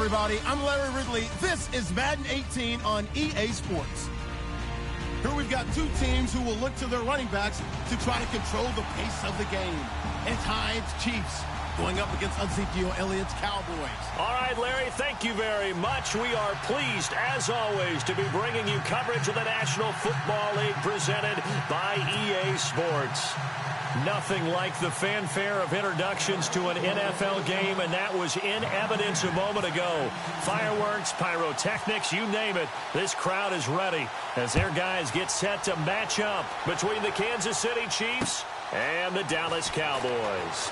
everybody. I'm Larry Ridley. This is Madden 18 on EA Sports. Here we've got two teams who will look to their running backs to try to control the pace of the game. It's Hines Chiefs going up against Ezekiel Elliott's Cowboys. All right, Larry, thank you very much. We are pleased, as always, to be bringing you coverage of the National Football League presented by EA Sports. Nothing like the fanfare of introductions to an NFL game, and that was in evidence a moment ago. Fireworks, pyrotechnics, you name it. This crowd is ready as their guys get set to match up between the Kansas City Chiefs and the Dallas Cowboys.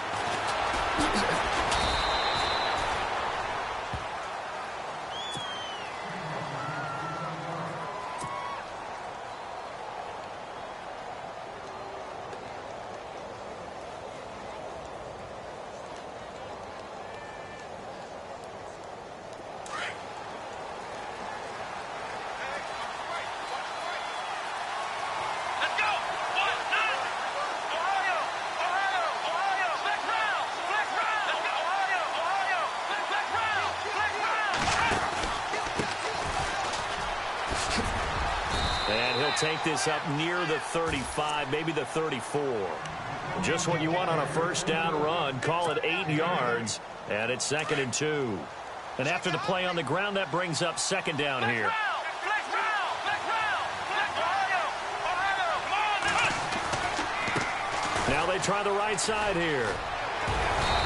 And he'll take this up near the 35, maybe the 34. Just what you want on a first down run. Call it 8 yards, and it's 2nd and 2. And after the play on the ground, that brings up 2nd down here. Now they try the right side here.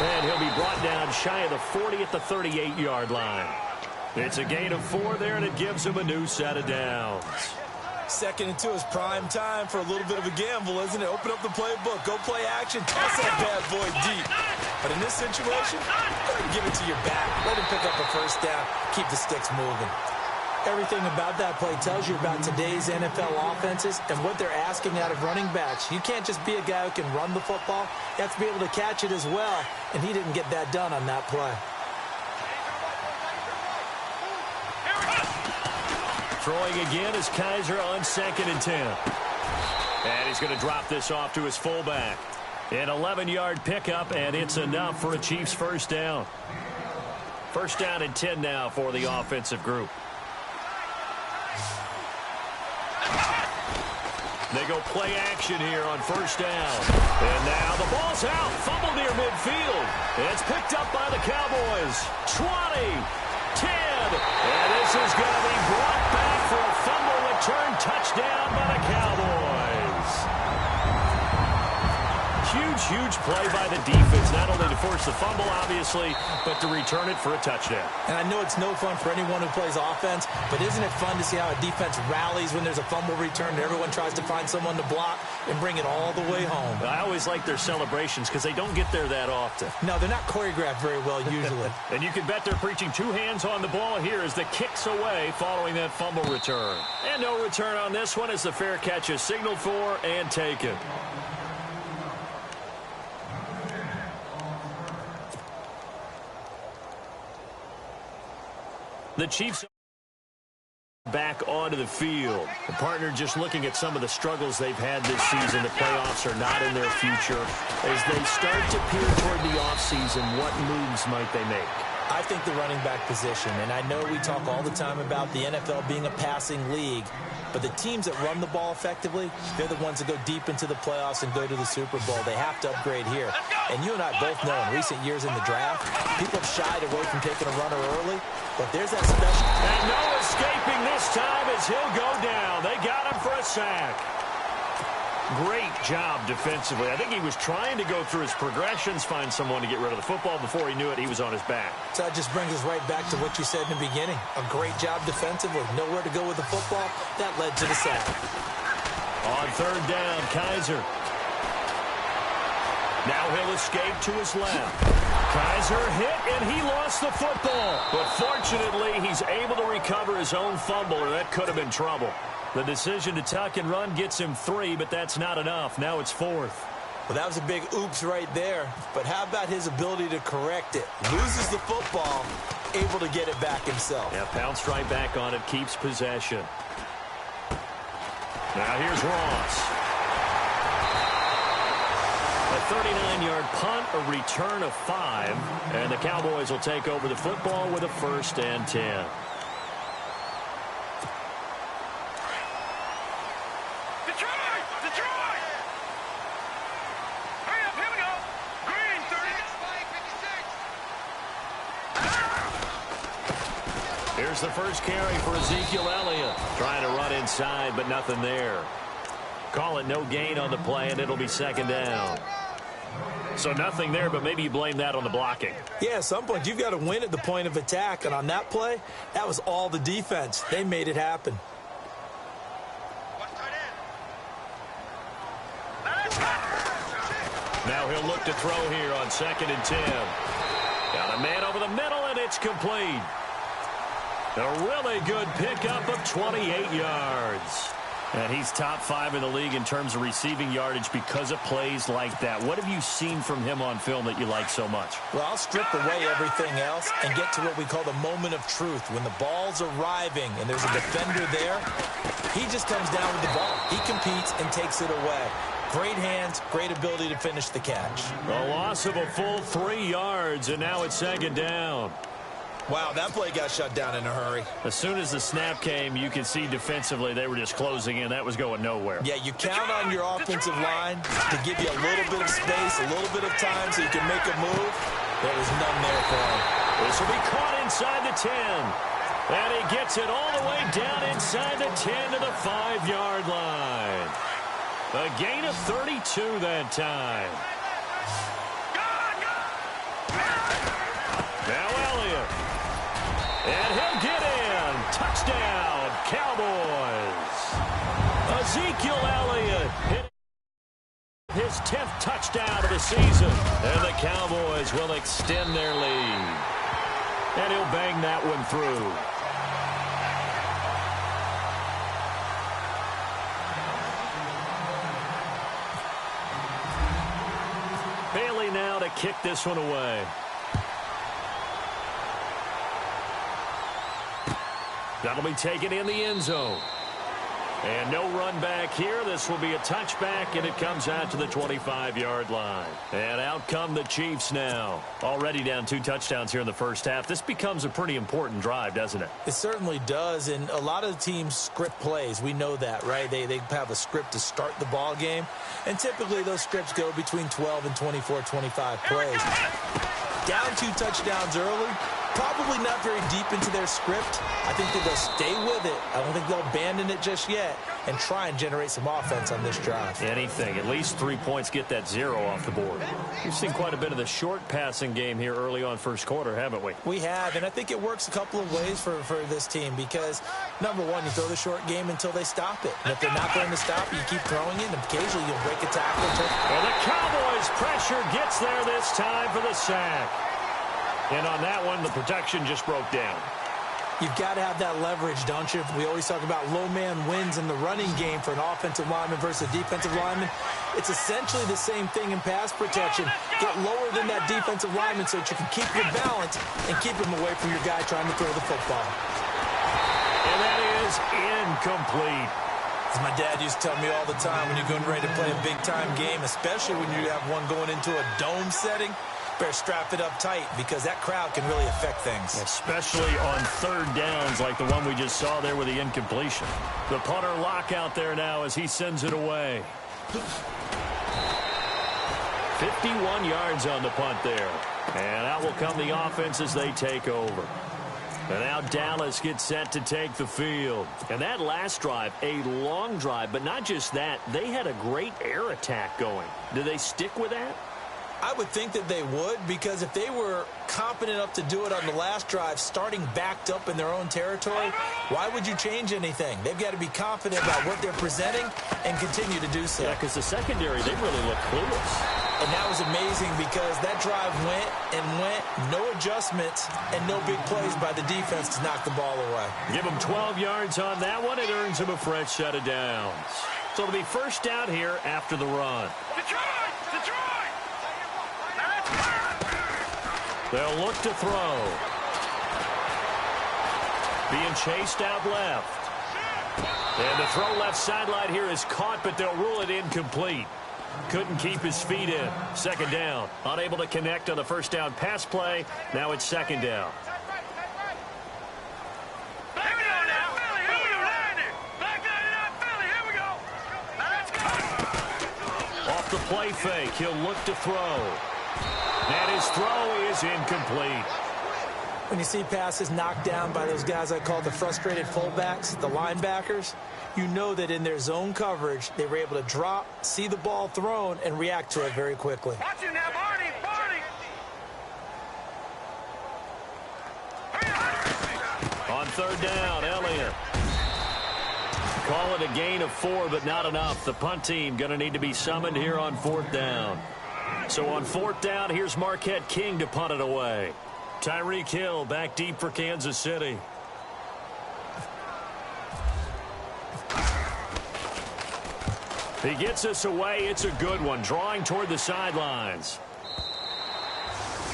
And he'll be brought down shy of the 40 at the 38-yard line. It's a gain of 4 there, and it gives him a new set of downs. 2nd and 2 is prime time for a little bit of a gamble, isn't it? Open up the playbook, go play action, toss that bad boy deep. But in this situation, go ahead and give it to your back. Let him pick up a first down, keep the sticks moving. Everything about that play tells you about today's NFL offenses and what they're asking out of running backs. You can't just be a guy who can run the football. You have to be able to catch it as well, and he didn't get that done on that play. Throwing again is Kaiser on 2nd and 10. And he's going to drop this off to his fullback. An 11-yard pickup, and it's enough for a Chiefs first down. First down and 10 now for the offensive group. They go play action here on first down. And now the ball's out. Fumble near midfield. It's picked up by the Cowboys. 20. 10, and this is going to be brought back for a fumble return touchdown by the Cowboys. Huge play by the defense, not only to force the fumble, obviously, but to return it for a touchdown. And I know it's no fun for anyone who plays offense, but isn't it fun to see how a defense rallies when there's a fumble return and everyone tries to find someone to block and bring it all the way home? I always like their celebrations because they don't get there that often. No, they're not choreographed very well usually. And you can bet they're preaching 2 hands on the ball here as the kicks away following that fumble return. And no return on this one as the fair catch is signaled for and taken. The Chiefs back onto the field. The partner just looking at some of the struggles they've had this season. The playoffs are not in their future. As they start to peer toward the offseason, what moves might they make? I think the running back position, and I know we talk all the time about the NFL being a passing league, but the teams that run the ball effectively, they're the ones that go deep into the playoffs and go to the Super Bowl. They have to upgrade here. And you and I both know in recent years in the draft, people have shied away from taking a runner early, but there's that special. And no escaping this time as he'll go down. They got him for a sack. Great job defensively. I think he was trying to go through his progressions, find someone to get rid of the football. Before he knew it, he was on his back. So that just brings us right back to what you said in the beginning. A great job defensively. Nowhere to go with the football. That led to the sack. On 3rd down, Kaiser. Now he'll escape to his left. Kaiser hit, and he lost the football. But fortunately, he's able to recover his own fumble, or that could have been trouble. The decision to tuck and run gets him 3, but that's not enough. Now it's 4th. Well, that was a big oops right there. But how about his ability to correct it? Loses the football, able to get it back himself. Yeah, pounced right back on it, keeps possession. Now here's Ross. A 39-yard punt, a return of 5, and the Cowboys will take over the football with a 1st and 10. Here's the first carry for Ezekiel Elliott. Trying to run inside, but nothing there. Call it no gain on the play, and it'll be 2nd down. So nothing there, but maybe you blame that on the blocking. Yeah, at some point, you've got to win at the point of attack. And on that play, that was all the defense. They made it happen. Now he'll look to throw here on 2nd and 10. Got a man over the middle, and it's complete. A really good pickup of 28 yards. And he's top 5 in the league in terms of receiving yardage because of plays like that. What have you seen from him on film that you like so much? Well, I'll strip away everything else and get to what we call the moment of truth. When the ball's arriving and there's a defender there, he just comes down with the ball. He competes and takes it away. Great hands, great ability to finish the catch. A loss of a full 3 yards, and now it's 2nd down. Wow, that play got shut down in a hurry. As soon as the snap came, you could see defensively they were just closing in. That was going nowhere. Yeah, you count on your offensive line to give you a little bit of space, a little bit of time so you can make a move. There was none there for him. This will be caught inside the 10. And he gets it all the way down inside the 10 to the 5-yard line. A gain of 32 that time. Now Elliott. And he'll get in. Touchdown, Cowboys. Ezekiel Elliott hit his 10th touchdown of the season. And the Cowboys will extend their lead. And he'll bang that one through. Bailey now to kick this one away. That'll be taken in the end zone. And no run back here. This will be a touchback, and it comes out to the 25-yard line. And out come the Chiefs now. Already down 2 touchdowns here in the first half. This becomes a pretty important drive, doesn't it? It certainly does, and a lot of the teams script plays. We know that, right? They have a script to start the ball game, and typically those scripts go between 12 and 24, 25 plays. Down 2 touchdowns early, probably not very deep into their script. I think that they'll stay with it. I don't think they'll abandon it just yet and try and generate some offense on this drive. Anything. At least 3 points, get that 0 off the board. We've seen quite a bit of the short passing game here early on first quarter, haven't we? We have, and I think it works a couple of ways for this team because, number one, you throw the short game until they stop it. And if they're not going to stop it, you keep throwing it, and occasionally you'll break a tackle. Well, the Cowboys' pressure gets there this time for the sack. And on that one, the protection just broke down. You've got to have that leverage, don't you? We always talk about low man wins in the running game for an offensive lineman versus a defensive lineman. It's essentially the same thing in pass protection. Get lower than that defensive lineman so that you can keep your balance and keep him away from your guy trying to throw the football. And that is incomplete. As my dad used to tell me all the time, when you're going ready to play a big-time game, especially when you have one going into a dome setting, better strap it up tight because that crowd can really affect things. Especially on 3rd downs like the one we just saw there with the incompletion. The punter lockout there now as he sends it away. 51 yards on the punt there. And out will come the offense as they take over. And now Dallas gets set to take the field. And that last drive, a long drive, but not just that. They had a great air attack going. Do they stick with that? I would think that they would, because if they were competent enough to do it on the last drive, starting backed up in their own territory, why would you change anything? They've got to be confident about what they're presenting and continue to do so. Yeah, because the secondary, they really look clueless. And that was amazing because that drive went and went, no adjustments and no big plays by the defense to knock the ball away. Give them 12 yards on that one. It earns them a fresh set of downs. So it'll be first down here after the run. They'll look to throw. Being chased out left. And the throw left sideline here is caught, but they'll rule it incomplete. Couldn't keep his feet in. Second down. Unable to connect on the first down pass play. Now it's second down. Off the play fake, he'll look to throw. And his throw is incomplete. When you see passes knocked down by those guys I call the frustrated fullbacks, the linebackers, you know that in their zone coverage, they were able to drop, see the ball thrown, and react to it very quickly. Watch it now, Barney! On third down, Elliott. Call it a gain of 4, but not enough. The punt team going to need to be summoned here on fourth down. So on fourth down, here's Marquette King to punt it away. Tyreek Hill back deep for Kansas City. He gets us away. It's a good one. Drawing toward the sidelines.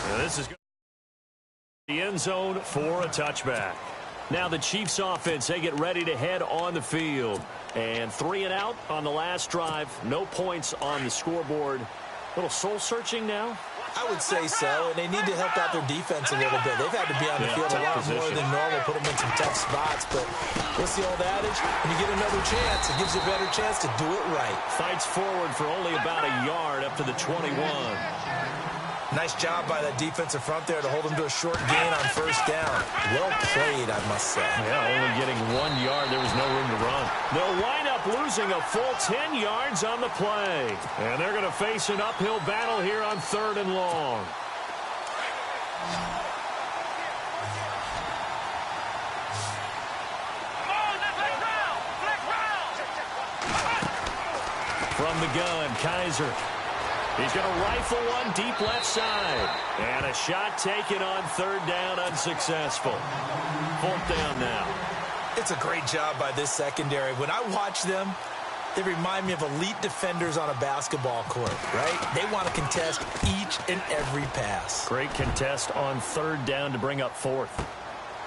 And this is the end zone for a touchback. Now the Chiefs offense, they get ready to head on the field. And 3 and out on the last drive. No points on the scoreboard. A little soul-searching now? I would say so, and they need to help out their defense a little bit. They've had to be on the field a lot more than normal, put them in some tough spots. But what's the old adage? When you get another chance, it gives you a better chance to do it right. Fights forward for only about a yard up to the 21. Nice job by that defensive front there to hold them to a short gain on first down. Well played, I must say. Yeah, only getting 1 yard. There was no room to run. They'll wind up losing a full 10 yards on the play. And they're going to face an uphill battle here on third and long. From the gun, Kaiser. He's going to rifle one deep left side. And a shot taken on third down, unsuccessful. Fourth down now. It's a great job by this secondary. When I watch them, they remind me of elite defenders on a basketball court, right? They want to contest each and every pass. Great contest on third down to bring up fourth.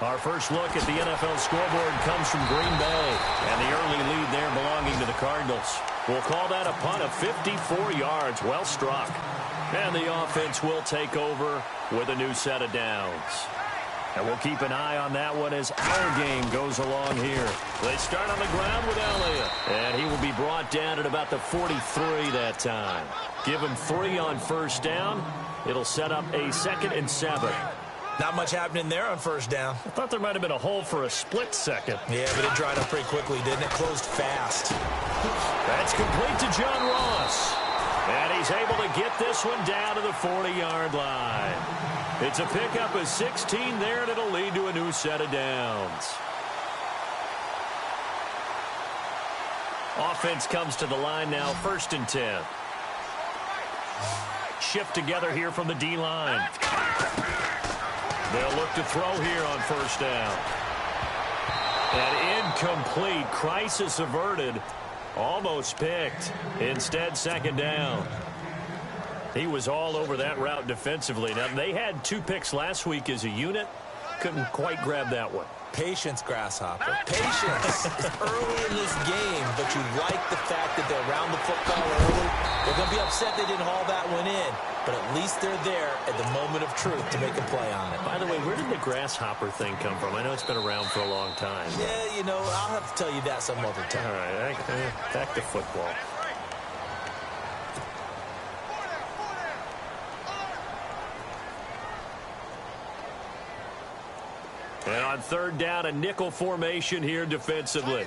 Our first look at the NFL scoreboard comes from Green Bay. And the early lead there belonging to the Cardinals. We'll call that a punt of 54 yards. Well struck. And the offense will take over with a new set of downs. And we'll keep an eye on that one as our game goes along here. They start on the ground with Elliott. And he will be brought down at about the 43 that time. Give him 3 on first down. It'll set up a 2nd and 7. Not much happening there on first down. I thought there might have been a hole for a split second. Yeah, but it dried up pretty quickly, didn't it? Closed fast. That's complete to John Ross. And he's able to get this one down to the 40-yard line. It's a pickup of 16 there, and it'll lead to a new set of downs. Offense comes to the line now, 1st and 10. Shift together here from the D-line. They'll look to throw here on first down. And incomplete. Crisis averted. Almost picked. Instead, second down. He was all over that route defensively. Now, they had 2 picks last week as a unit. Couldn't quite grab that one. Patience, Grasshopper. Patience. It's early in this game, but you like the fact that they're around the football early. They're going to be upset they didn't haul that one in, but at least they're there at the moment of truth to make a play on it. By the way, where did the grasshopper thing come from? I know it's been around for a long time. Yeah, you know, I'll have to tell you that some other time. All right, back to football. And on third down, a nickel formation here defensively.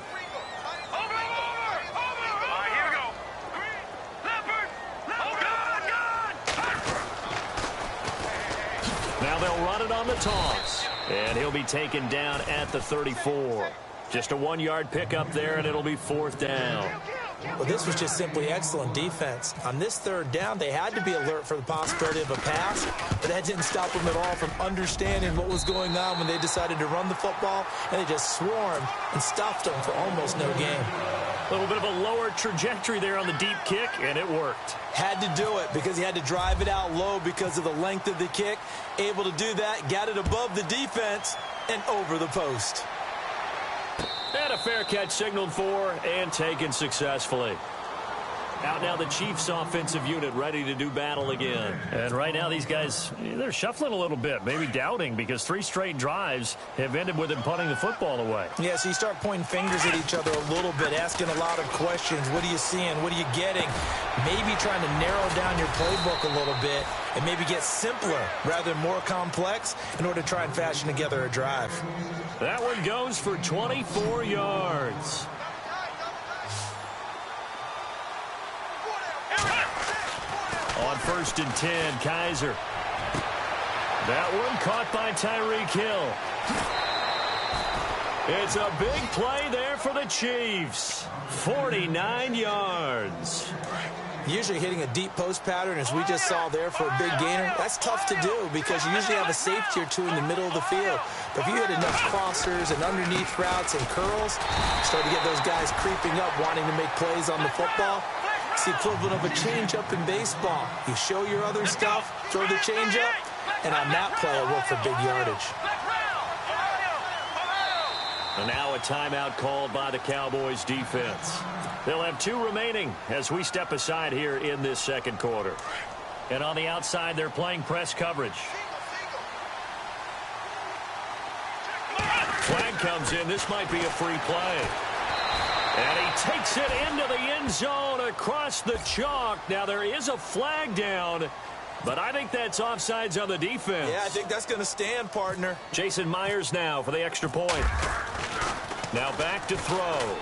Now they'll run it on the toss. And he'll be taken down at the 34. Just a 1-yard pickup there, and it'll be 4th down. Well, this was just simply excellent defense. On this third down, they had to be alert for the possibility of a pass, but that didn't stop them at all from understanding what was going on when they decided to run the football, and they just swarmed and stuffed them for almost no gain. A little bit of a lower trajectory there on the deep kick, and it worked. Had to do it because he had to drive it out low because of the length of the kick. Able to do that, got it above the defense, and over the post. And a fair catch signaled for and taken successfully. Out now the Chiefs offensive unit ready to do battle again. And right now these guys, they're shuffling a little bit, maybe doubting, because 3 straight drives have ended with them punting the football away. Yeah, so you start pointing fingers at each other a little bit, asking a lot of questions. What are you seeing? What are you getting? Maybe trying to narrow down your playbook a little bit and maybe get simpler rather than more complex in order to try and fashion together a drive. That one goes for 24 yards. On 1st and 10, Kaiser. That one caught by Tyreek Hill. It's a big play there for the Chiefs. 49 yards. Usually hitting a deep post pattern, as we just saw there, for a big gainer, that's tough to do because you usually have a safety or two in the middle of the field. But if you hit enough crossers and underneath routes and curls, start to get those guys creeping up, wanting to make plays on the football. It's the equivalent of a change-up in baseball. You show your other stuff, throw the change-up, and on that play, it worked for big yardage. And now a timeout called by the Cowboys defense. They'll have 2 remaining as we step aside here in this second quarter. And on the outside, they're playing press coverage. Flag comes in. This might be a free play. And he takes it into the end zone across the chalk. Now there is a flag down, but I think that's offsides on the defense. Yeah, I think that's going to stand, partner. Jason Myers now for the extra point. Now back to throw.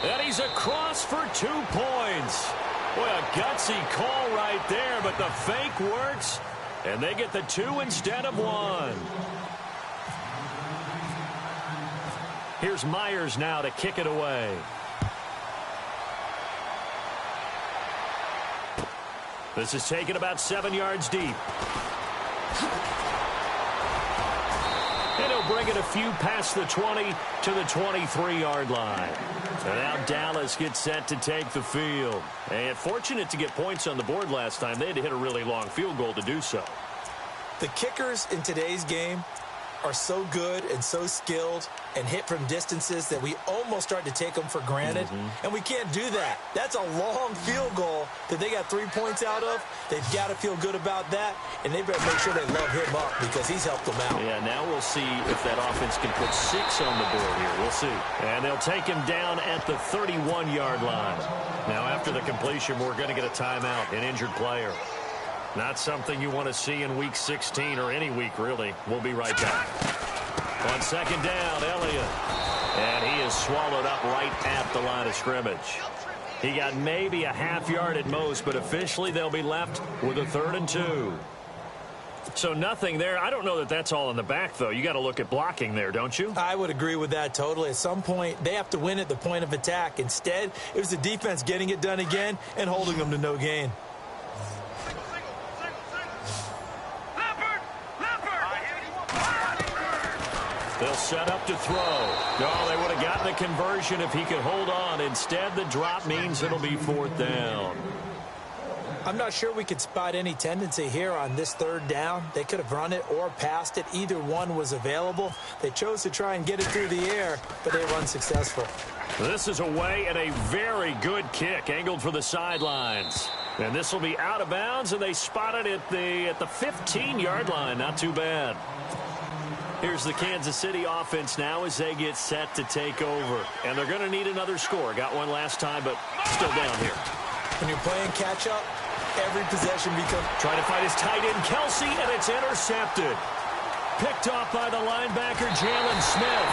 And he's across for 2 points. Boy, a gutsy call right there, but the fake works, and they get the 2 instead of 1. Here's Myers now to kick it away. This is taken about 7 yards deep. And he'll bring it a few past the 20 to the 23-yard line. And now Dallas gets set to take the field. And fortunate to get points on the board last time. They had to hit a really long field goal to do so. The kickers in today's game are so good and so skilled and hit from distances that we almost start to take them for granted. And we can't do that. That's a long field goal that they got 3 points out of. They've got to feel good about that, and they better make sure they love him up because he's helped them out. Yeah, now we'll see if that offense can put 6 on the board here. We'll see. And they'll take him down at the 31-yard line. Now after the completion, we're going to get a timeout, an injured player. Not something you want to see in Week 16 or any week, really. We'll be right back. On 2nd down, Elliott. And he is swallowed up right at the line of scrimmage. He got maybe a half yard at most, but officially they'll be left with a 3rd and 2. So nothing there. I don't know that that's all in the back, though. You got to look at blocking there, don't you? I would agree with that totally. At some point, they have to win at the point of attack. Instead, it was the defense getting it done again and holding them to no gain. They'll set up to throw. No, they would have gotten the conversion if he could hold on. Instead, the drop means it'll be 4th down. I'm not sure we could spot any tendency here on this 3rd down. They could have run it or passed it. Either one was available. They chose to try and get it through the air, but they were unsuccessful. This is away and a very good kick angled for the sidelines. And this will be out of bounds, and they spot it at the 15-yard line. Not too bad. Here's the Kansas City offense now as they get set to take over. And they're going to need another score. Got one last time, but still down here. When you're playing catch-up, every possession becomes... Trying to find his tight end, Kelsey, and it's intercepted. Picked off by the linebacker, Jalen Smith.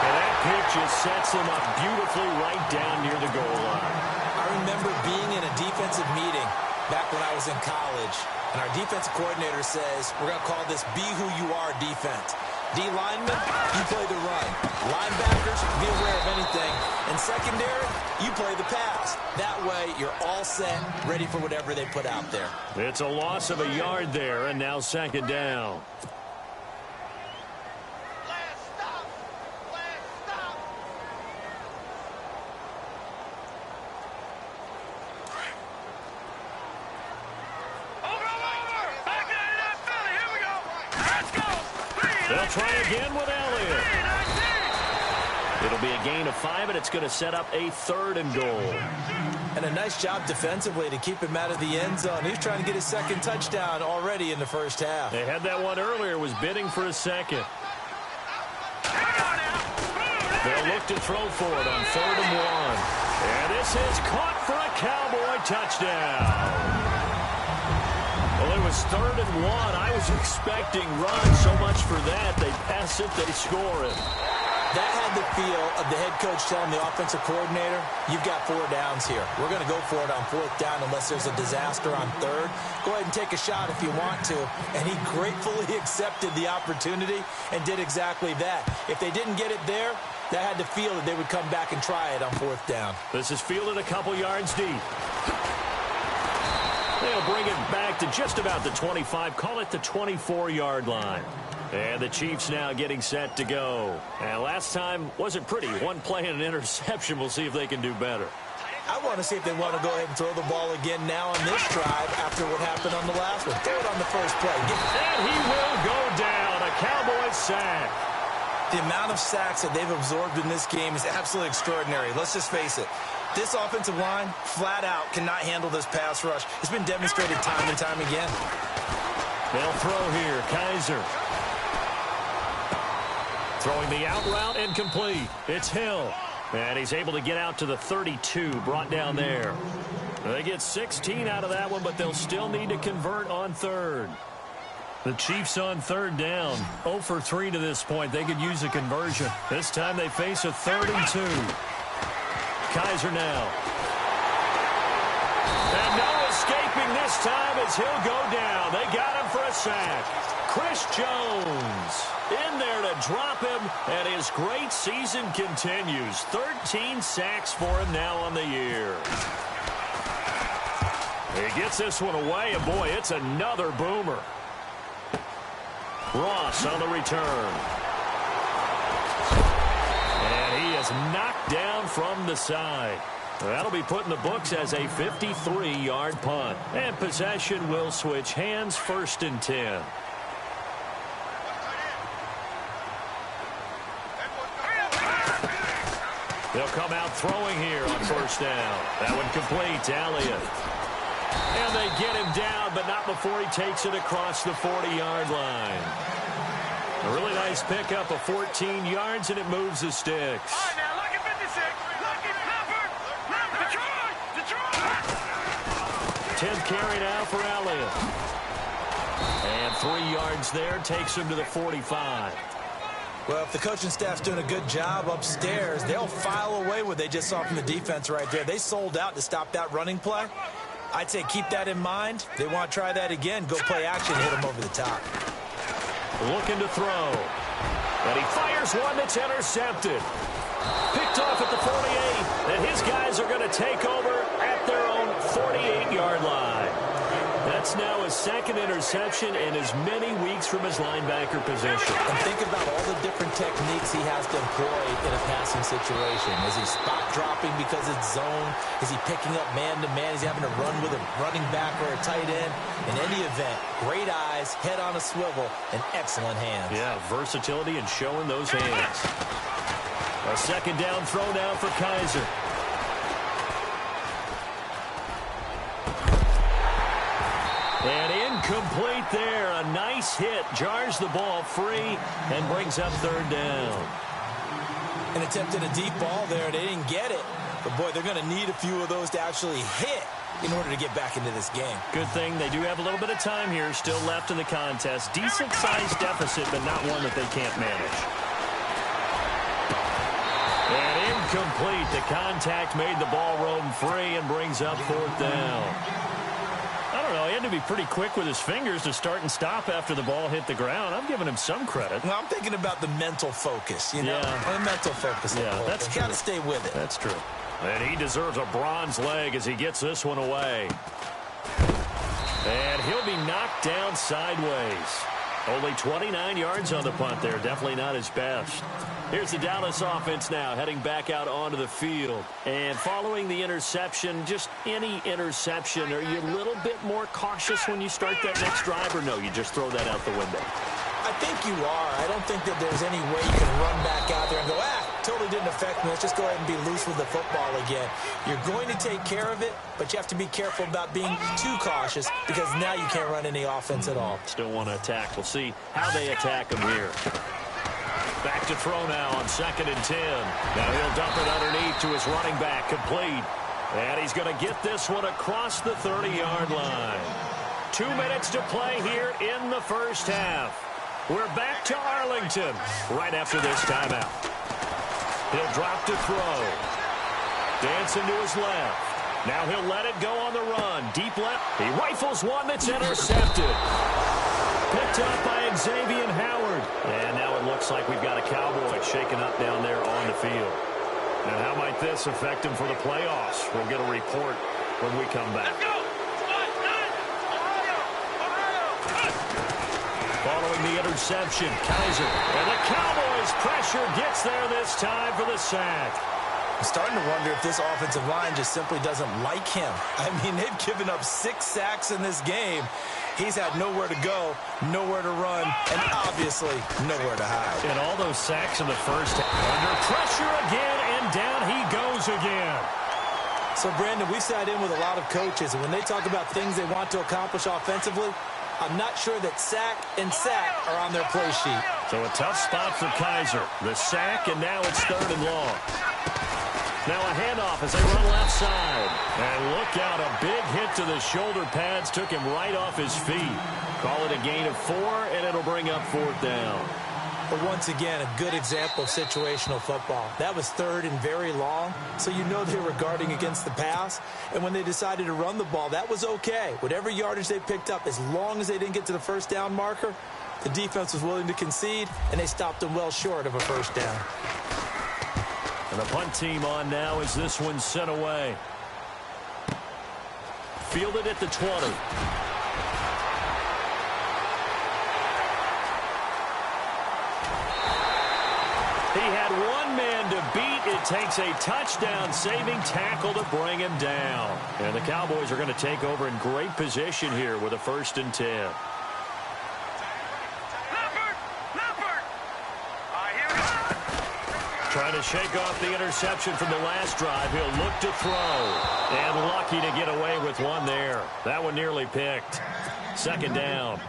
And that pick just sets him up beautifully right down near the goal line. I remember being in a defensive meeting back when I was in college. And our defensive coordinator says, we're going to call this be who you are defense. D linemen, you play the run. Linebackers, be aware of anything. And secondary, you play the pass. That way, you're all set, ready for whatever they put out there. It's a loss of a yard there, and now 2nd down. They'll try again with Elliott. It'll be a gain of 5, and it's going to set up a 3rd and goal. And a nice job defensively to keep him out of the end zone. He's trying to get his 2nd touchdown already in the first half. They had that one earlier, was bidding for a 2nd. They'll look to throw for it on 3rd and 1. And this is caught for a Cowboy touchdown. Well, it was 3rd and 1. I was expecting run. So much for that. They pass it, they score it. That had the feel of the head coach telling the offensive coordinator, you've got 4 downs here. We're going to go for it on 4th down unless there's a disaster on 3rd. Go ahead and take a shot if you want to. And he gratefully accepted the opportunity and did exactly that. If they didn't get it there, that had the feel that they would come back and try it on 4th down. This is fielded a couple yards deep. They'll bring it back to just about the 25, call it the 24-yard line. And the Chiefs now getting set to go. And last time wasn't pretty. One play and an interception. We'll see if they can do better. I want to see if they want to go ahead and throw the ball again now on this drive after what happened on the last one. Throw it on the first play. And he will go down. A Cowboy sack. The amount of sacks that they've absorbed in this game is absolutely extraordinary. Let's just face it. This offensive line, flat out, cannot handle this pass rush. It's been demonstrated time and time again. They'll throw here. Kaiser. Throwing the out route and complete. It's Hill. And he's able to get out to the 32, brought down there. They get 16 out of that one, but they'll still need to convert on 3rd. The Chiefs on 3rd down. 0 for 3 to this point. They could use a conversion. This time they face a 3rd and 2. Kaiser now. And no escaping this time as he'll go down. They got him for a sack. Chris Jones in there to drop him, and his great season continues. 13 sacks for him now on the year. He gets this one away, and boy, it's another boomer. Ross on the return. And he is knocked down from the side. That'll be put in the books as a 53-yard punt. And possession will switch hands, 1st and 10. They'll come out throwing here on 1st down. That one complete to Elliott. And they get him down, but not before he takes it across the 40-yard line. A really nice pickup of 14 yards, and it moves the sticks. All right, now, look at 56. Look at Detroit. 10th carry now for Elliott. And 3 yards there takes him to the 45. Well, if the coaching staff's doing a good job upstairs, they'll file away what they just saw from the defense right there. They sold out to stop that running play. I'd say keep that in mind. They want to try that again. Go play action, hit them over the top. Looking to throw. And he fires one that's intercepted. Picked off at the 48. And his guys are going to take over at their own 48-yard line. That's now his 2nd interception in as many weeks from his linebacker position. And think about all the different techniques he has to employ in a passing situation. Is he spot dropping because it's zone? Is he picking up man-to-man? Is he having to run with a running back or a tight end? In any event, great eyes, head on a swivel, and excellent hands. Yeah, versatility and showing those hands. A 2nd down throw now for Kaiser. And incomplete there. A nice hit. Jars the ball free and brings up 3rd down. And attempted a deep ball there. They didn't get it. But, boy, they're going to need a few of those to actually hit in order to get back into this game. Good thing they do have a little bit of time here still left in the contest. Decent-sized deficit, but not one that they can't manage. And incomplete. The contact made the ball roam free and brings up 4th down. I don't know. He had to be pretty quick with his fingers to start and stop after the ball hit the ground. I'm giving him some credit. Well, I'm thinking about the mental focus, you know? Yeah. The mental focus. Yeah, that's true. Got to stay with it. That's true. And he deserves a bronze leg as he gets this one away. And he'll be knocked down sideways. Only 29 yards on the punt there. Definitely not his best. Here's the Dallas offense now heading back out onto the field. And following the interception, just any interception, are you a little bit more cautious when you start that next drive, or no, you just throw that out the window? I think you are. I don't think that there's any way you can run back out there and go, totally didn't let's just go ahead and be loose with the football again. You're going to take care of it, but you have to be careful about being too cautious because now you can't run any offense at all. Still want to attack. We'll see how they attack him here. Back to throw now on 2nd and 10. Now he'll dump it underneath to his running back, complete. And he's going to get this one across the 30-yard line. 2 minutes to play here in the first half. We're back to Arlington right after this timeout. He'll drop to throw. Dancing to his left. Now he'll let it go on the run. Deep left. He rifles one that's intercepted. Picked up by Xavier Howard. And now it looks like we've got a Cowboy shaken up down there on the field. And how might this affect him for the playoffs? We'll get a report when we come back. Let's go! Following the interception, Kaiser. And the Cowboys' pressure gets there this time for the sack. I'm starting to wonder if this offensive line just simply doesn't like him. I mean, they've given up 6 sacks in this game. He's had nowhere to go, nowhere to run, and obviously nowhere to hide. And all those sacks in the first half. Under pressure again, and down he goes again. So, Brandon, we sat in with a lot of coaches, and when they talk about things they want to accomplish offensively, I'm not sure that sack and sack are on their play sheet. So a tough spot for Kaiser. The sack, and now it's 3rd and long. Now a handoff as they run left side. And look out, a big hit to the shoulder pads took him right off his feet. Call it a gain of 4, and it'll bring up 4th down. But once again, a good example of situational football. That was 3rd and very long, so you know they were guarding against the pass. And when they decided to run the ball, that was okay. Whatever yardage they picked up, as long as they didn't get to the 1st down marker, the defense was willing to concede, and they stopped them well short of a 1st down. And the punt team on now as this one's sent away. Fielded at the 20. He had one man to beat. It takes a touchdown-saving tackle to bring him down. And the Cowboys are going to take over in great position here with a 1st and 10. Trying to shake off the interception from the last drive. He'll look to throw. And lucky to get away with one there. That one nearly picked. 2nd down.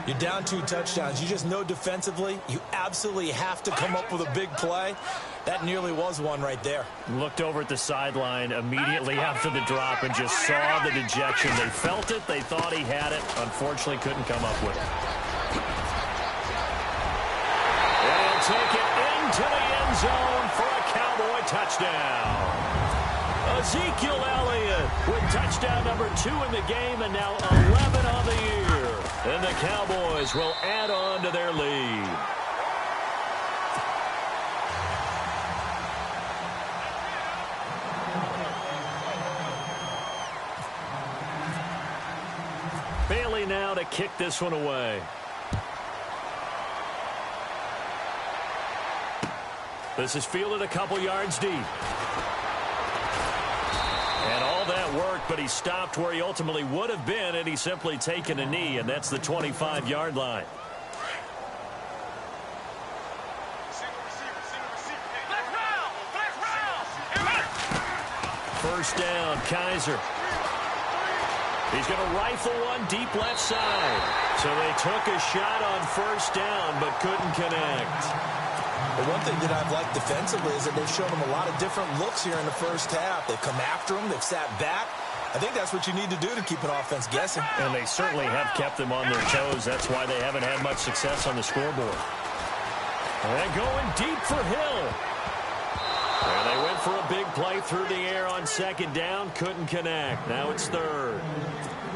You're down 2 touchdowns. You just know defensively you absolutely have to come up with a big play. That nearly was one right there. Looked over at the sideline immediately after the drop and just saw the dejection. They felt it. They thought he had it. Unfortunately, couldn't come up with it. They'll take it into the end zone for a Cowboy touchdown. Ezekiel Elliott with touchdown number 2 in the game and now 11 on the year. And the Cowboys will add on to their lead. Bailey now to kick this one away. This is fielded a couple yards deep. And all that work, but he stopped where he ultimately would have been, and he's simply taken a knee, and that's the 25-yard line. First down, Kaiser. He's going to rifle one deep left side. So they took a shot on 1st down, but couldn't connect. The one thing that I've liked defensively is that they've shown them a lot of different looks here in the first half. They've come after them. They've sat back. I think that's what you need to do to keep an offense guessing. And they certainly have kept them on their toes. That's why they haven't had much success on the scoreboard. And going deep for Hill. And they went for a big play through the air on 2nd down. Couldn't connect. Now it's 3rd.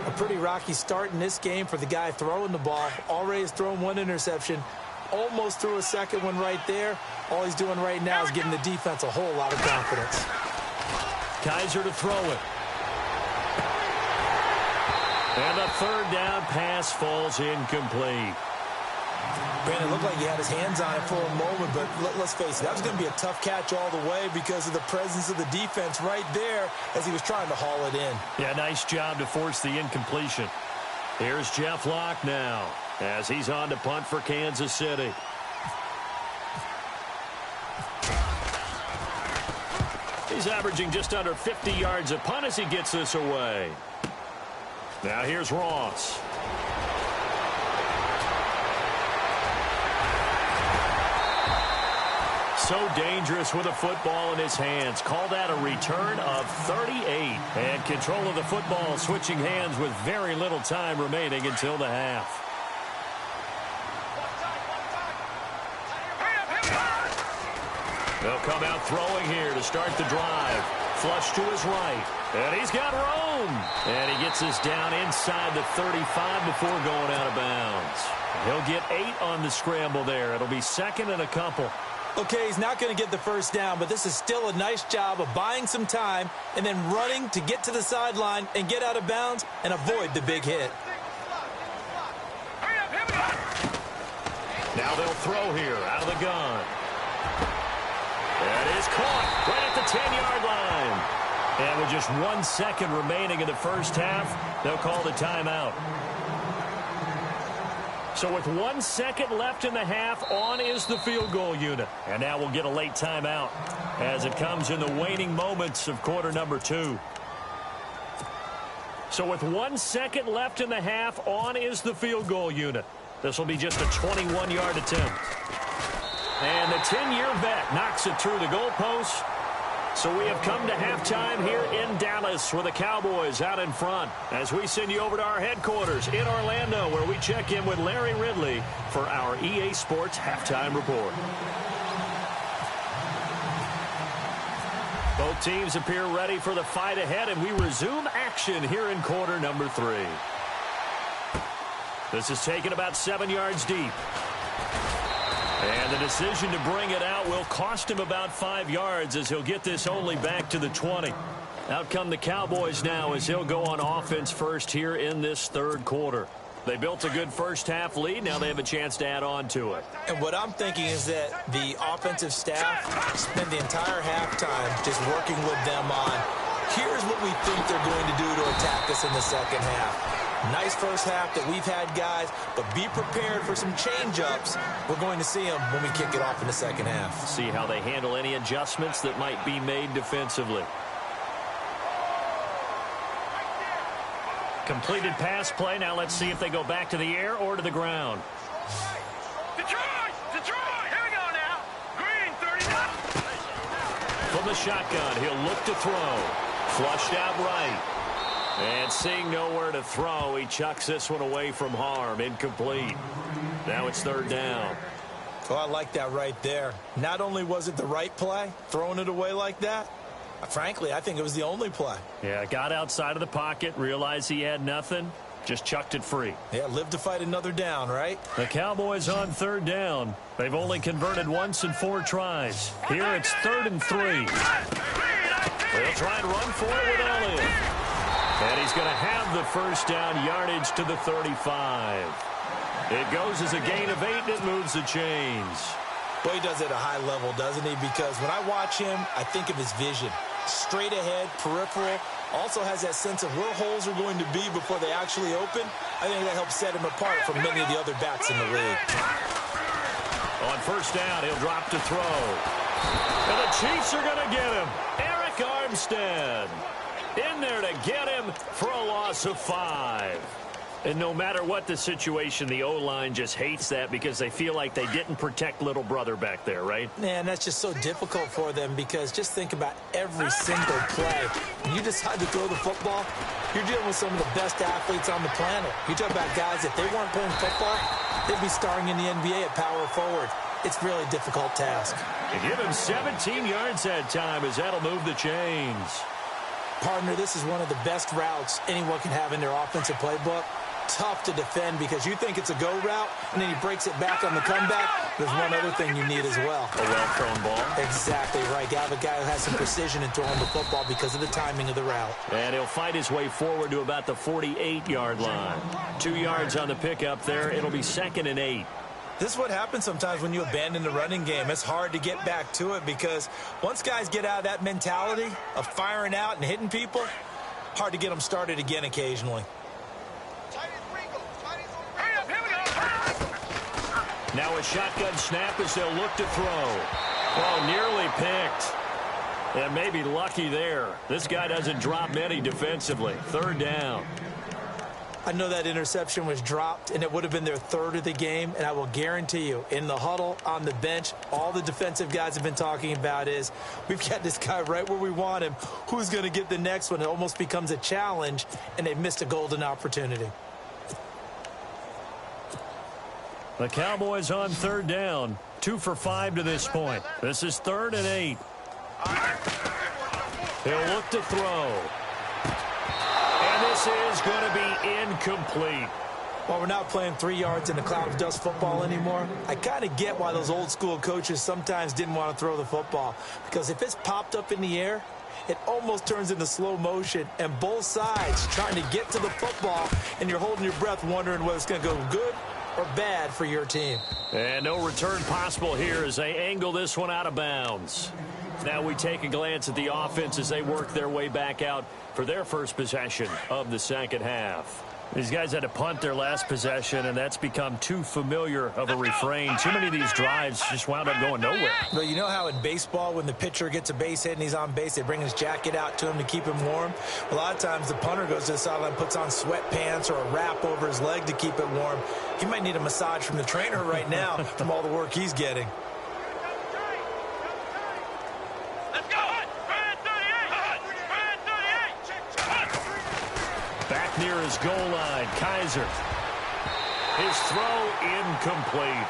A pretty rocky start in this game for the guy throwing the ball. Already has thrown 1 interception. Almost threw a 2nd one right there. All he's doing right now is giving the defense a whole lot of confidence. Kaiser to throw it. And the 3rd down pass falls incomplete. Brandon, looked like he had his hands on it for a moment, but let's face it, that was going to be a tough catch all the way because of the presence of the defense right there as he was trying to haul it in. Yeah, nice job to force the incompletion. Here's Jeff Locke now as he's on to punt for Kansas City. He's averaging just under 50 yards a punt as he gets this away. Now here's Ross. So dangerous with a football in his hands. Call that a return of 38. And control of the football switching hands with very little time remaining until the half. They'll come out throwing here to start the drive. Flush to his right. And he's got room. And he gets this down inside the 35 before going out of bounds. He'll get 8 on the scramble there. It'll be second and a couple. Okay, he's not going to get the first down, but this is still a nice job of buying some time and then running to get to the sideline and get out of bounds and avoid the big hit. Now they'll throw here out of the gun. That is caught right at the 10-yard line. And with just 1 second remaining in the first half, they'll call the timeout. So with 1 second left in the half, on is the field goal unit. And now we'll get a late timeout as it comes in the waning moments of quarter number 2. So with 1 second left in the half, on is the field goal unit. This will be just a 21-yard attempt. And the 10-year vet knocks it through the goalpost. So we have come to halftime here in Dallas with the Cowboys out in front as we send you over to our headquarters in Orlando where we check in with Larry Ridley for our EA Sports Halftime Report. Both teams appear ready for the fight ahead, and we resume action here in quarter number 3. This is taken about 7 yards deep. And the decision to bring it out will cost him about 5 yards as he'll get this only back to the 20. Out come the Cowboys now as he'll go on offense first here in this third quarter. They built a good first half lead. Now they have a chance to add on to it. And what I'm thinking is that the offensive staff spend the entire halftime just working with them on, here's what we think they're going to do to attack us in the second half. Nice first half that we've had, guys, but be prepared for some change-ups. We're going to see them when we kick it off in the second half. See how they handle any adjustments that might be made defensively. Completed pass play. Now let's see if they go back to the air or to the ground. Detroit! Detroit! Here we go now. Green, 39. From the shotgun, he'll look to throw. Flushed out right. And seeing nowhere to throw, he chucks this one away from harm. Incomplete. Now it's third down. Oh, I like that right there. Not only was it the right play, throwing it away like that, frankly, I think it was the only play. Yeah, got outside of the pocket, realized he had nothing, just chucked it free. Yeah, live to fight another down, right? The Cowboys on third down. They've only converted once in 4 tries. Here it's 3rd and 3. They'll try and run for it with Elliott. And he's going to have the first down, yardage to the 35. It goes as a gain of 8, and it moves the chains. Well, he does it at a high level, doesn't he? Because when I watch him, I think of his vision. Straight ahead, peripheral, also has that sense of where holes are going to be before they actually open. I think that helps set him apart from many of the other backs in the league. On first down, he'll drop to throw. And the Chiefs are going to get him. Eric Armstead in there to get him for a loss of 5. And no matter what the situation, the O-line just hates that because they feel like they didn't protect little brother back there, right? Man, that's just so difficult for them because just think about every single play. When you decide to throw the football, you're dealing with some of the best athletes on the planet. You talk about guys, if they weren't playing football, they'd be starring in the NBA at power forward. It's really a difficult task. They give him 17 yards that time as that'll move the chains. Partner, this is one of the best routes anyone can have in their offensive playbook. Tough to defend because you think it's a go route, and then he breaks it back on the comeback. There's one other thing you need as well. A well-thrown ball. Exactly right. You have a guy who has some precision in throwing the football because of the timing of the route. And he'll fight his way forward to about the 48-yard line. 2 yards on the pickup there. It'll be 2nd and 8. This is what happens sometimes when you abandon the running game. It's hard to get back to it because once guys get out of that mentality of firing out and hitting people, hard to get them started again occasionally. Now a shotgun snap as they'll look to throw. Oh, nearly picked. And maybe lucky there. This guy doesn't drop many defensively. Third down. I know that interception was dropped, and it would have been their third of the game, and I will guarantee you, in the huddle, on the bench, all the defensive guys have been talking about is, we've got this guy right where we want him. Who's going to get the next one? It almost becomes a challenge, and they've missed a golden opportunity. The Cowboys on third down. 2 for 5 to this point. This is 3rd and 8. He'll look to throw. And this is going to be incomplete. While we're not playing 3 yards in a cloud of dust football anymore, I kind of get why those old school coaches sometimes didn't want to throw the football. Because if it's popped up in the air, it almost turns into slow motion, and both sides trying to get to the football, and you're holding your breath wondering whether it's going to go good or bad for your team. And no return possible here as they angle this one out of bounds. Now we take a glance at the offense as they work their way back out for their first possession of the second half. These guys had to punt their last possession, and that's become too familiar of a refrain. Too many of these drives just wound up going nowhere. Well, you know how in baseball, when the pitcher gets a base hit and he's on base, they bring his jacket out to him to keep him warm? A lot of times the punter goes to the sideline, puts on sweatpants or a wrap over his leg to keep it warm. He might need a massage from the trainer right now from all the work he's getting. Back near his goal line, Kaiser. His throw incomplete.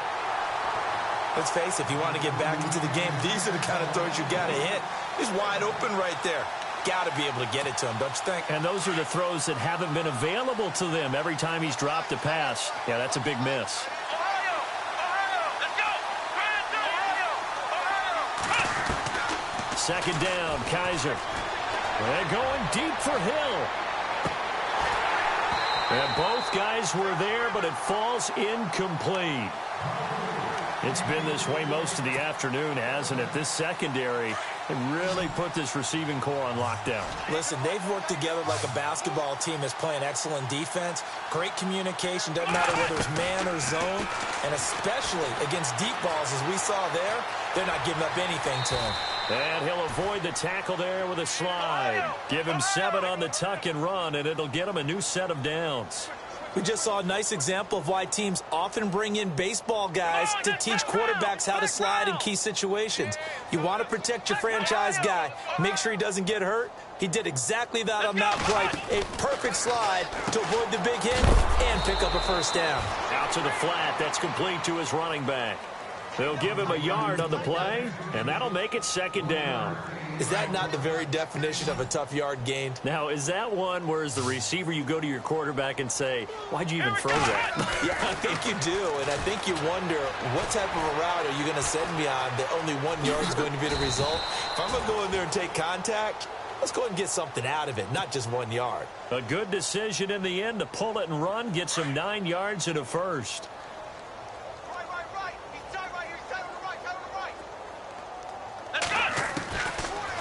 Let's face it, if you want to get back into the game, these are the kind of throws you got to hit. He's wide open right there. Got to be able to get it to him, don't you think? And those are the throws that haven't been available to them every time he's dropped a pass. Yeah, that's a big miss. Second down, Kaiser. They're going deep for Hill. And both guys were there, but it falls incomplete. It's been this way most of the afternoon, hasn't it? This secondary really put this receiving core on lockdown. Listen, they've worked together like a basketball team that's playing excellent defense. Great communication, doesn't matter whether it's man or zone. And especially against deep balls, as we saw there, they're not giving up anything to him. And he'll avoid the tackle there with a slide. Give him 7 on the tuck and run, and it'll get him a new set of downs. We just saw a nice example of why teams often bring in baseball guys to teach quarterbacks how to slide in key situations. You want to protect your franchise guy. Make sure he doesn't get hurt. He did exactly that on that play. A perfect slide to avoid the big hit and pick up a first down. Out to the flat. That's complete to his running back. They'll give him a yard on the play, and that'll make it second down. Is that not the very definition of a tough yard gained? Now, is that one where as the receiver you go to your quarterback and say, why'd you even throw that? Yeah, I think you do, and I think you wonder what type of a route are you going to send me on that only 1 yard is going to be the result? If I'm going to go in there and take contact, let's go ahead and get something out of it, not just 1 yard. A good decision in the end to pull it and run, get some 9 yards and a first.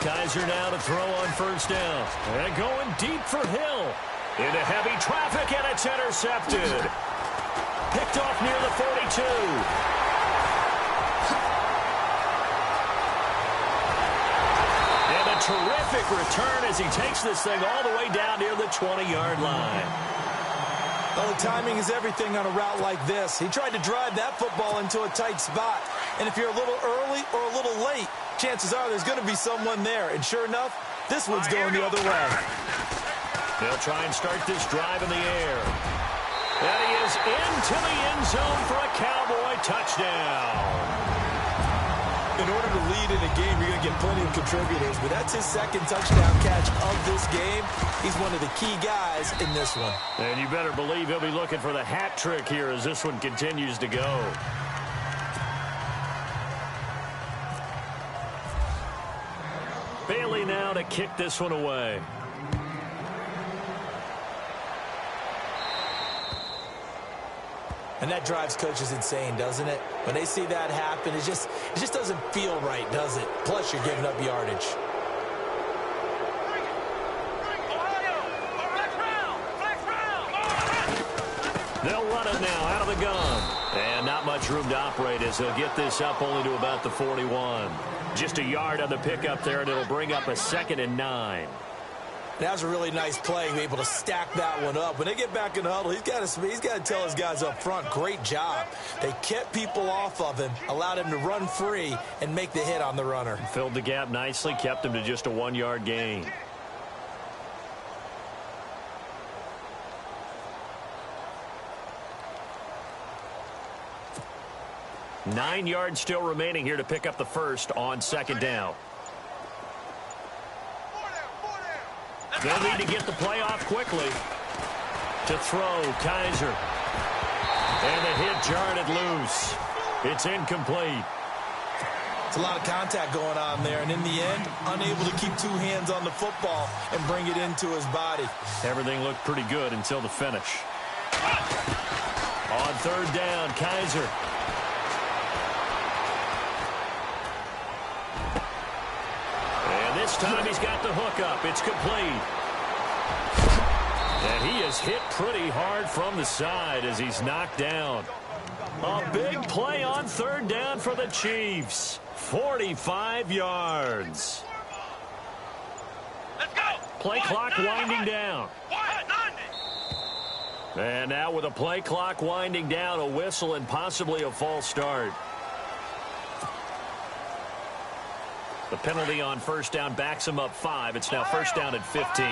Kaiser now to throw on first down. And going deep for Hill. Into heavy traffic, and it's intercepted. Picked off near the 42. And a terrific return as he takes this thing all the way down near the 20-yard line. Well, the timing is everything on a route like this. He tried to drive that football into a tight spot. And if you're a little early or a little late, chances are there's going to be someone there. And sure enough, this one's going the other way. They'll try and start this drive in the air. And he is into the end zone for a Cowboy touchdown. In order to lead in a game, you're going to get plenty of contributors. But that's his second touchdown catch of this game. He's one of the key guys in this one. And you better believe he'll be looking for the hat trick here as this one continues to go. Bailey now to kick this one away. And that drives coaches insane, doesn't it? When they see that happen, it just doesn't feel right, does it? Plus, you're giving up yardage. They'll run run it now out of the gun. And not much room to operate as he'll get this up only to about the 41. Just a yard on the pickup there, and it'll bring up a 2nd and 9. That was a really nice play, able to stack that one up. When they get back in the huddle, he's got to tell his guys up front, great job. They kept people off of him, allowed him to run free, and make the hit on the runner. Filled the gap nicely, kept him to just a 1-yard gain. Nine yards still remaining here to pick up the first on 2nd down. They'll need to get the play off quickly. To throw, Kaiser. And the hit jarred it loose. It's incomplete. It's a lot of contact going on there, and in the end, unable to keep 2 hands on the football and bring it into his body. Everything looked pretty good until the finish. On 3rd down, Kaiser. This time he's got the hook up. It's complete. And he is hit pretty hard from the side as he's knocked down. A big play on 3rd down for the Chiefs. 45 yards. Let's go. Play clock winding down. And now with a play clock winding down, a whistle and possibly a false start. The penalty on 1st down backs him up 5. It's now 1st down at 15.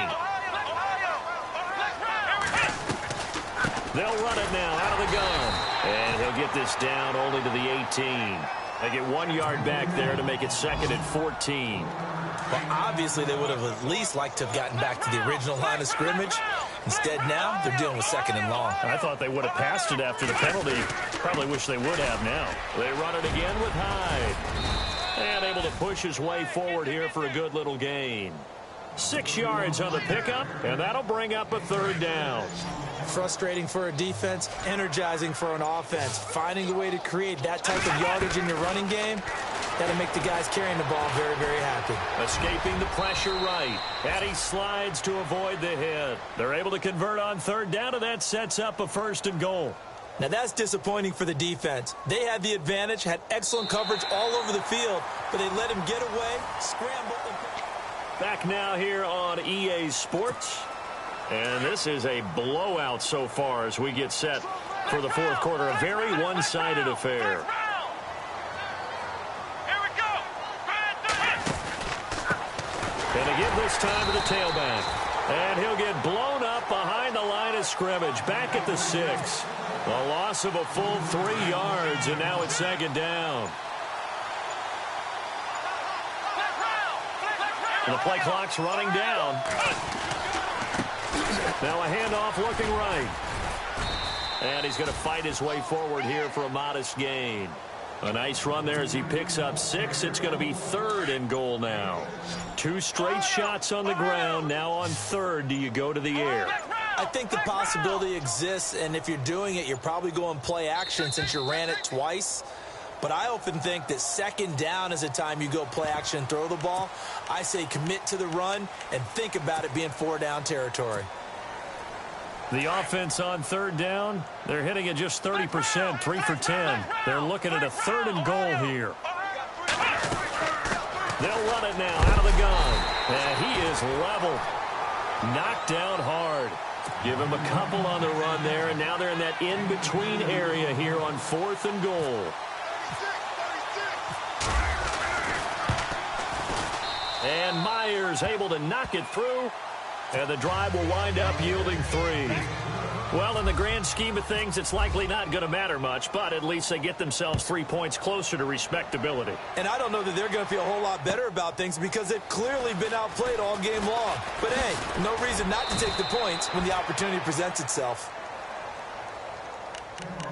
They'll run it now out of the gun. And he'll get this down only to the 18. They get 1 yard back there to make it 2nd and 14. Well, obviously they would have at least liked to have gotten back to the original line of scrimmage. Instead now, they're dealing with 2nd and long. I thought they would have passed it after the penalty. Probably wish they would have now. They run it again with Hyde. And able to push his way forward here for a good little gain. 6 yards on the pickup, and that'll bring up a 3rd down. Frustrating for a defense, energizing for an offense. Finding a way to create that type of yardage in your running game, that'll make the guys carrying the ball very, very happy. Escaping the pressure right. And he slides to avoid the hit. They're able to convert on 3rd down, and that sets up a 1st and goal. Now, that's disappointing for the defense. They had the advantage, had excellent coverage all over the field, but they let him get away, scramble. Back now here on EA Sports. And this is a blowout so far as we get set for the 4th quarter. A very one-sided affair. Here we go. And to give this time to the tailback. And he'll get blown up behind the line of scrimmage. Back at the 6. A loss of a full 3 yards, and now it's 2nd down. And the play clock's running down. Now a handoff looking right. And he's going to fight his way forward here for a modest gain. A nice run there as he picks up 6. It's going to be 3rd and goal now. 2 straight shots on the ground. Now on 3rd, do you go to the air? I think the possibility exists, and if you're doing it, you're probably going play action since you ran it twice. But I often think that 2nd down is a time you go play action and throw the ball. I say commit to the run and think about it being 4-down territory. The offense on 3rd down, they're hitting at just 30%, 3 for 10. They're looking at a 3rd and goal here. They'll run it now out of the gun. And he is level. Knocked down hard. Give him a couple on the run there, and now they're in that in-between area here on 4th and goal. And Myers able to knock it through, and the drive will wind up yielding 3. Well, in the grand scheme of things, it's likely not going to matter much, but at least they get themselves 3 points closer to respectability. And I don't know that they're going to feel a whole lot better about things because they've clearly been outplayed all game long. But, hey, no reason not to take the points when the opportunity presents itself.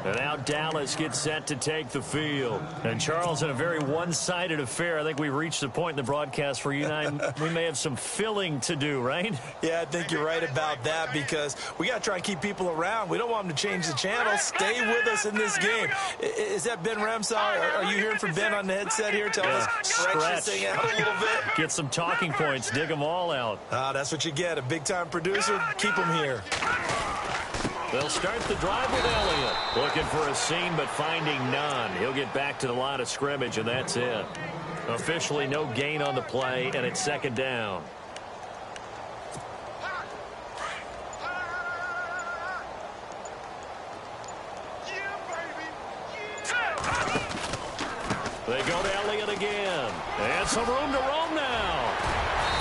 And now Dallas gets set to take the field. And, Charles, in a very one-sided affair, I think we've reached the point in the broadcast where you and I, we may have some filling to do, right? Yeah, I think you're right about that because we got to try and keep people around. We don't want them to change the channel. Stay with us in this game. Is that Ben Ramsey? Are you hearing from Ben on the headset here? Tell us, stretch this thing out a little bit. Get some talking points. Dig them all out. That's what you get. A big-time producer. Keep them here. They'll start the drive with Elliott. Looking for a seam, but finding none. He'll get back to the line of scrimmage, and that's it. Officially no gain on the play, and it's second down. They go to Elliott again. And some room to roam now.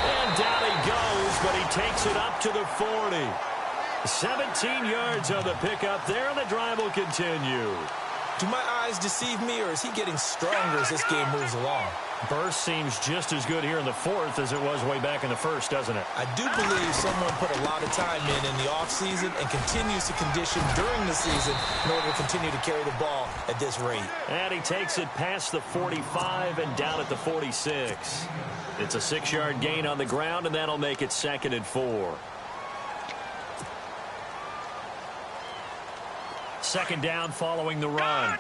And down he goes, but he takes it up to the 40. 17 yards on the pickup there, and the drive will continue. Do my eyes deceive me, or is he getting stronger as this game moves along? Burst seems just as good here in the fourth as it was way back in the first, doesn't it? I do believe someone put a lot of time in the offseason and continues to condition during the season in order to continue to carry the ball at this rate. And he takes it past the 45 and down at the 46. It's a 6-yard gain on the ground, and that'll make it 2nd and 4. Second down following the run.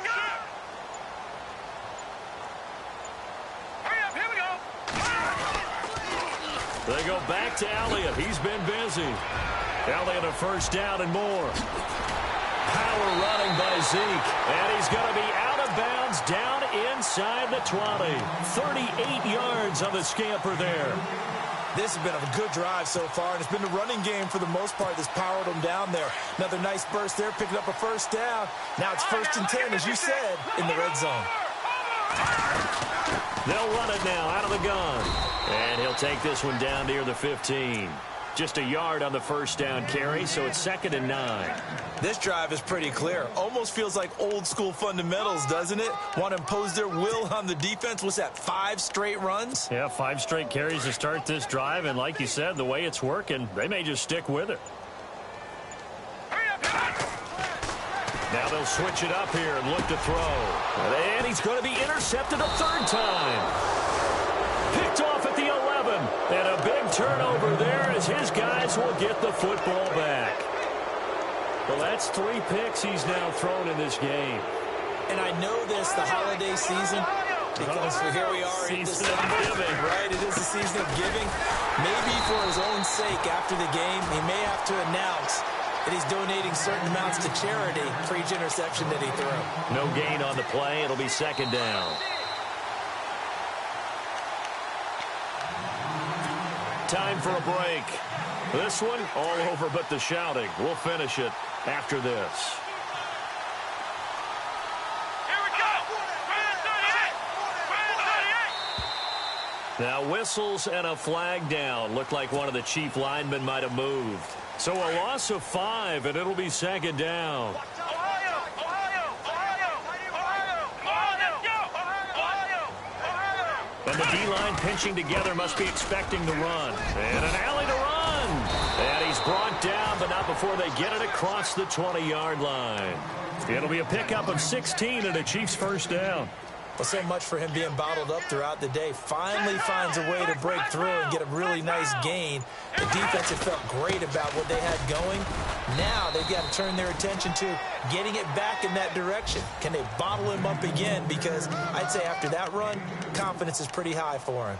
They go back to Elliott. He's been busy. Elliott a first down and more. Power running by Zeke. And he's going to be out of bounds down inside the 20. 38 yards on the scamper there. This has been a good drive so far, and it's been the running game for the most part that's powered them down there. Another nice burst there, picking up a first down. Now it's 1st and 10, as you said, in the red zone. They'll run it now out of the gun. And he'll take this one down near the 15. Just a yard on the first down carry, so it's 2nd and 9. This drive is pretty clear. Almost feels like old school fundamentals, doesn't it? Want to impose their will on the defense. What's that, 5 straight runs? Yeah, 5 straight carries to start this drive, and like you said, the way it's working, they may just stick with it. Now they'll switch it up here and look to throw. And he's going to be intercepted a 3rd time. Picked off at the 11. And a big turnover there as his guys will get the football back. Well, that's 3 picks he's now thrown in this game. And I know this, the holiday season, because here we are in December, right? It is the season of giving. Maybe for his own sake after the game, he may have to announce that he's donating certain amounts to charity for each interception that he threw. No gain on the play. It'll be 2nd down. Time for a break. This one all over but the shouting. We'll finish it after this. Here we go. Now whistles and a flag down. Looked like one of the chief linemen might have moved. So a loss of 5, and it'll be 2nd down. And the D-line pinching together must be expecting the run. And an alley to run. And he's brought down, but not before they get it across the 20-yard line. It'll be a pickup of 16 and a Chiefs first down. Well, so much for him being bottled up throughout the day. Finally finds a way to break through and get a really nice gain. The defense had felt great about what they had going. Now they've got to turn their attention to getting it back in that direction. Can they bottle him up again? Because I'd say after that run, confidence is pretty high for him.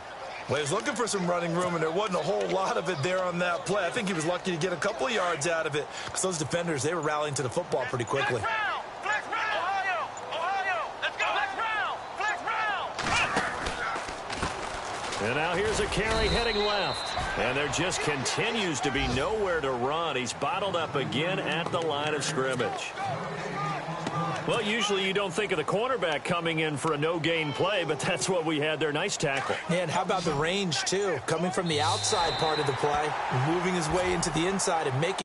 Well, he was looking for some running room, and there wasn't a whole lot of it there on that play. I think he was lucky to get a couple of yards out of it because those defenders, they were rallying to the football pretty quickly. And now here's a carry heading left. And there just continues to be nowhere to run. He's bottled up again at the line of scrimmage. Well, usually you don't think of the cornerback coming in for a no-gain play, but that's what we had there. Nice tackle. And how about the range, too? Coming from the outside part of the play, moving his way into the inside and making